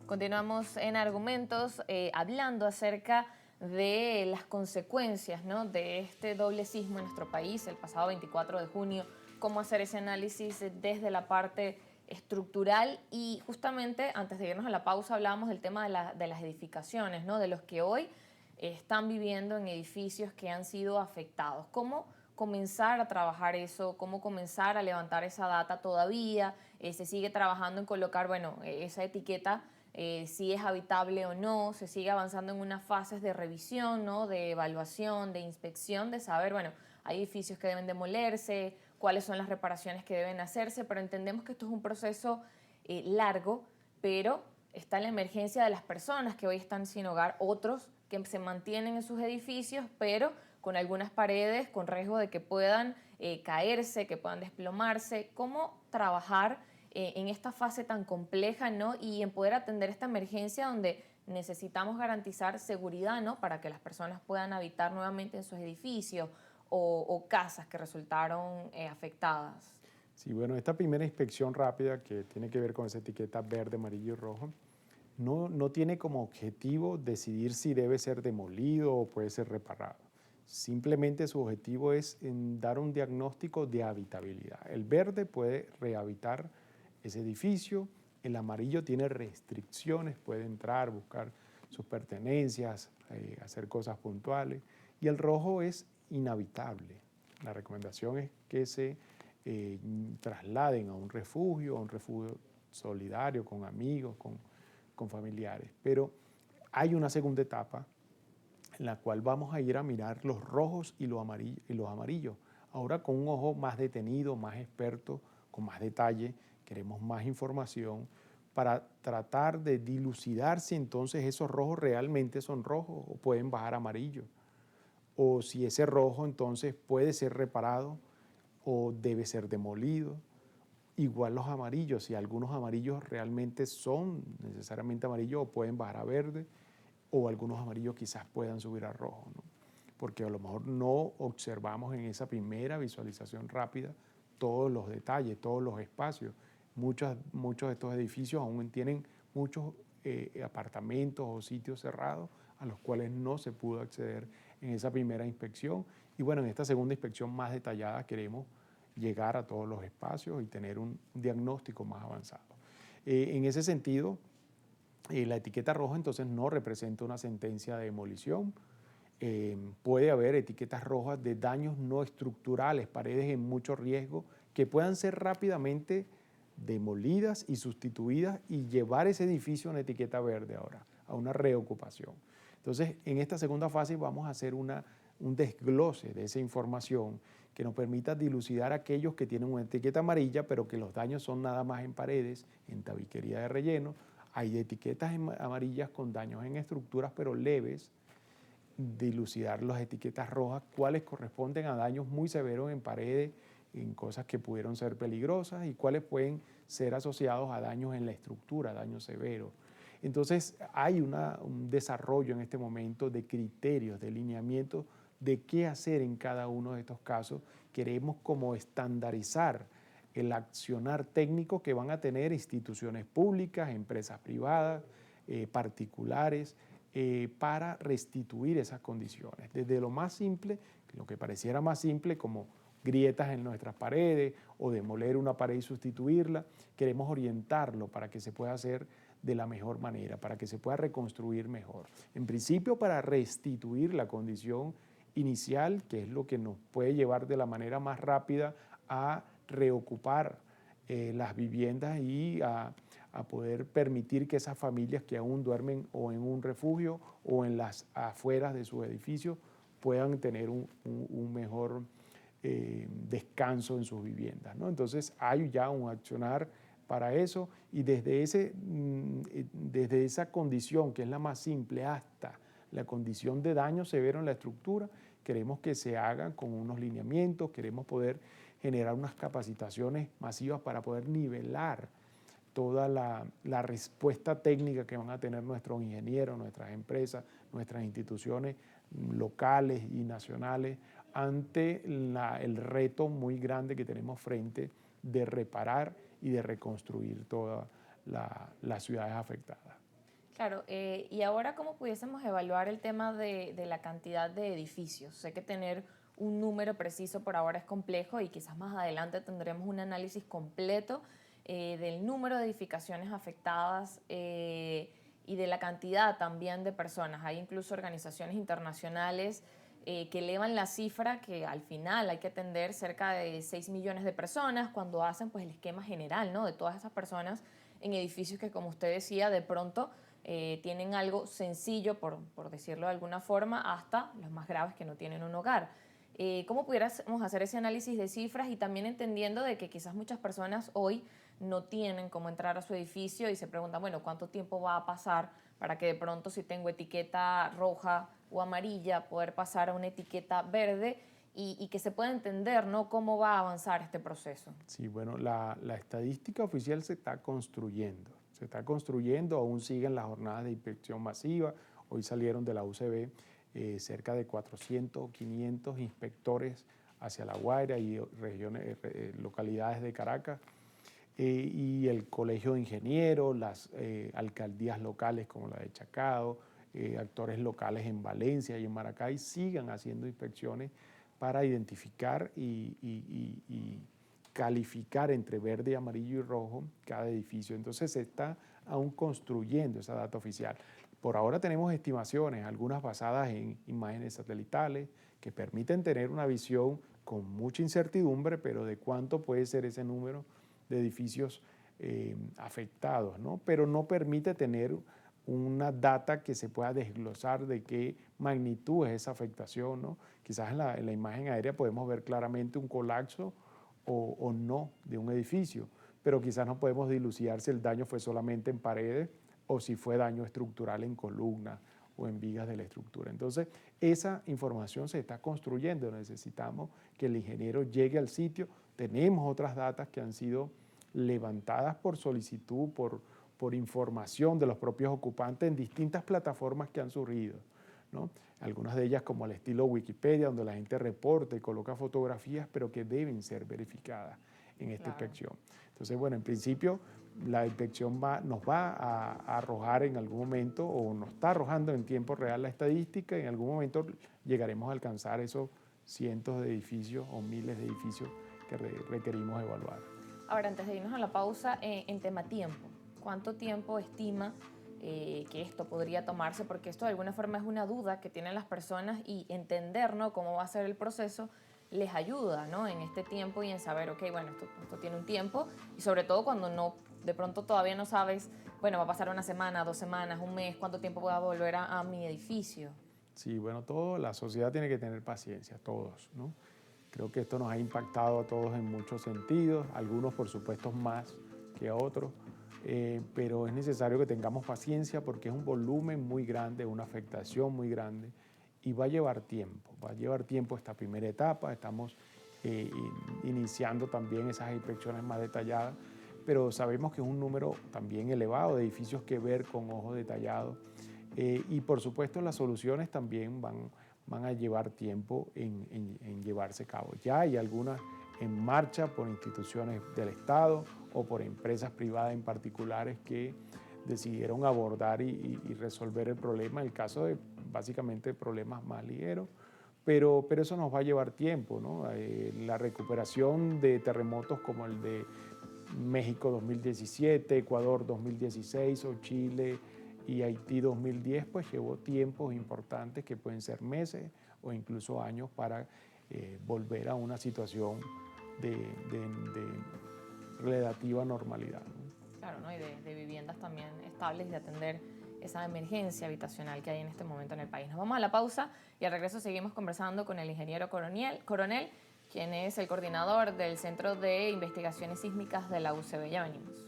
Continuamos en argumentos hablando acerca de las consecuencias, ¿no?, de este doble sismo en nuestro país el pasado 24 de junio, cómo hacer ese análisis desde la parte estructural y justamente antes de irnos a la pausa hablábamos del tema de las edificaciones, ¿no?, de los que hoy están viviendo en edificios que han sido afectados. ¿Cómo comenzar a trabajar eso? ¿Cómo comenzar a levantar esa data todavía? Se sigue trabajando en colocar, bueno, esa etiqueta, si es habitable o no, se sigue avanzando en unas fases de revisión, ¿no?, de evaluación, de inspección, de saber, bueno, hay edificios que deben demolerse, cuáles son las reparaciones que deben hacerse, pero entendemos que esto es un proceso largo, pero está la emergencia de las personas que hoy están sin hogar, otros que se mantienen en sus edificios, pero con algunas paredes, con riesgo de que puedan caerse, que puedan desplomarse. ¿Cómo trabajar en esta fase tan compleja, ¿no?, y en poder atender esta emergencia donde necesitamos garantizar seguridad, ¿no?, para que las personas puedan habitar nuevamente en sus edificios o casas que resultaron afectadas? Sí, bueno, esta primera inspección rápida que tiene que ver con esa etiqueta verde, amarillo y rojo, no tiene como objetivo decidir si debe ser demolido o puede ser reparado. Simplemente su objetivo es dar un diagnóstico de habitabilidad. El verde puede rehabilitar ese edificio, el amarillo tiene restricciones, puede entrar, buscar sus pertenencias, hacer cosas puntuales, y el rojo es inhabitable. La recomendación es que se eh, trasladen a un refugio solidario, con amigos, con familiares. Pero hay una segunda etapa en la cual vamos a ir a mirar los rojos y los amarillos. Ahora con un ojo más detenido, más experto, con más detalle, queremos más información para tratar de dilucidar si entonces esos rojos realmente son rojos o pueden bajar a amarillo, o si ese rojo entonces puede ser reparado o debe ser demolido. Igual los amarillos, si algunos amarillos realmente son necesariamente amarillos o pueden bajar a verde, o algunos amarillos quizás puedan subir a rojo, ¿no? Porque a lo mejor no observamos en esa primera visualización rápida todos los detalles, todos los espacios. Muchos de estos edificios aún tienen muchos apartamentos o sitios cerrados a los cuales no se pudo acceder en esa primera inspección. Y bueno, en esta segunda inspección más detallada queremos llegar a todos los espacios y tener un diagnóstico más avanzado. En ese sentido, la etiqueta roja entonces no representa una sentencia de demolición. Puede haber etiquetas rojas de daños no estructurales, paredes en mucho riesgo, que puedan ser rápidamente demolidas y sustituidas y llevar ese edificio a una etiqueta verde ahora, a una reocupación. Entonces, en esta segunda fase vamos a hacer un desglose de esa información que nos permita dilucidar aquellos que tienen una etiqueta amarilla, pero que los daños son nada más en paredes, en tabiquería de relleno. Hay etiquetas amarillas con daños en estructuras, pero leves. Dilucidar las etiquetas rojas, cuáles corresponden a daños muy severos en paredes, en cosas que pudieron ser peligrosas, y cuáles pueden ser asociados a daños en la estructura, daños severos. Entonces hay un desarrollo en este momento de criterios, de lineamientos de qué hacer en cada uno de estos casos. Queremos como estandarizar el accionar técnico que van a tener instituciones públicas, empresas privadas, particulares, para restituir esas condiciones. Desde lo más simple, lo que pareciera más simple, como grietas en nuestras paredes o demoler una pared y sustituirla, queremos orientarlo para que se pueda hacer de la mejor manera, para que se pueda reconstruir mejor. En principio, para restituir la condición inicial, que es lo que nos puede llevar de la manera más rápida a reocupar las viviendas y a poder permitir que esas familias que aún duermen o en un refugio o en las afueras de sus edificios puedan tener un mejor descanso en sus viviendas, ¿no? Entonces hay ya un accionar para eso, y desde esa condición que es la más simple hasta la condición de daño severo en la estructura, queremos que se hagan con unos lineamientos, queremos poder generar unas capacitaciones masivas para poder nivelar toda la respuesta técnica que van a tener nuestros ingenieros, nuestras empresas, nuestras instituciones locales y nacionales ante el reto muy grande que tenemos frente de reparar y de reconstruir todas las ciudades afectadas. Claro, y ahora, ¿cómo pudiésemos evaluar el tema de la cantidad de edificios? Sé que tener un número preciso por ahora es complejo y quizás más adelante tendremos un análisis completo del número de edificaciones afectadas y de la cantidad también de personas. Hay incluso organizaciones internacionales que elevan la cifra que al final hay que atender cerca de 6 millones de personas cuando hacen pues el esquema general, ¿no? De todas esas personas en edificios que, como usted decía, de pronto tienen algo sencillo, por decirlo de alguna forma, hasta los más graves que no tienen un hogar. ¿Cómo pudiéramos hacer ese análisis de cifras y también entendiendo de que quizás muchas personas hoy no tienen cómo entrar a su edificio y se preguntan, bueno, ¿cuánto tiempo va a pasar para que de pronto si tengo etiqueta roja o amarilla poder pasar a una etiqueta verde y que se pueda entender, ¿no?, cómo va a avanzar este proceso? Sí, bueno, la estadística oficial se está construyendo, aún siguen las jornadas de inspección masiva, hoy salieron de la UCB cerca de 400 o 500 inspectores hacia La Guaira y regiones, localidades de Caracas, y el Colegio de Ingenieros, las alcaldías locales como la de Chacao, actores locales en Valencia y en Maracay sigan haciendo inspecciones para identificar y calificar entre verde, amarillo y rojo cada edificio. Entonces se está aún construyendo esa data oficial. Por ahora tenemos estimaciones, algunas basadas en imágenes satelitales, que permiten tener una visión con mucha incertidumbre, pero de cuánto puede ser ese número de edificios afectados, ¿no? Pero no permite tener una data que se pueda desglosar de qué magnitud es esa afectación, ¿no? Quizás en la imagen aérea podemos ver claramente un colapso o no de un edificio, pero quizás no podemos dilucidar si el daño fue solamente en paredes o si fue daño estructural en columnas o en vigas de la estructura. Entonces, esa información se está construyendo, necesitamos que el ingeniero llegue al sitio. Tenemos otras datas que han sido levantadas por solicitud, por información de los propios ocupantes en distintas plataformas que han surgido, ¿no? Algunas de ellas como al estilo Wikipedia, donde la gente reporta y coloca fotografías, pero que deben ser verificadas en esta Claro. inspección. Entonces, bueno, en principio la inspección nos va a arrojar en algún momento, o nos está arrojando en tiempo real la estadística, y en algún momento llegaremos a alcanzar esos cientos de edificios o miles de edificios que requerimos evaluar. Ahora, antes de irnos a la pausa, en tema tiempo, ¿cuánto tiempo estima que esto podría tomarse? Porque esto de alguna forma es una duda que tienen las personas y entender, ¿no?, cómo va a ser el proceso les ayuda, ¿no?, en este tiempo y en saber, ok, bueno, esto tiene un tiempo y sobre todo cuando no, de pronto todavía no sabes, bueno, va a pasar una semana, 2 semanas, un mes, cuánto tiempo voy a volver a mi edificio. Sí, bueno, la sociedad tiene que tener paciencia, todos, ¿no? Creo que esto nos ha impactado a todos en muchos sentidos, algunos por supuesto más que a otros, pero es necesario que tengamos paciencia porque es un volumen muy grande, una afectación muy grande y va a llevar tiempo esta primera etapa, estamos iniciando también esas inspecciones más detalladas, pero sabemos que es un número también elevado de edificios que ver con ojo detallado, y por supuesto las soluciones también van a llevar tiempo en llevarse a cabo. Ya hay algunas en marcha por instituciones del Estado o por empresas privadas en particulares que decidieron abordar y resolver el problema, en el caso de básicamente problemas más ligeros, pero eso nos va a llevar tiempo, ¿no? La recuperación de terremotos como el de México 2017, Ecuador 2016 o Chile y Haití 2010, pues llevó tiempos importantes que pueden ser meses o incluso años para volver a una situación de relativa normalidad, ¿no? Claro, ¿no? Y de viviendas también estables y de atender esa emergencia habitacional que hay en este momento en el país. Nos vamos a la pausa y al regreso seguimos conversando con el ingeniero Coronel, quien es el coordinador del Centro de Investigaciones Sísmicas de la UCB. Ya venimos.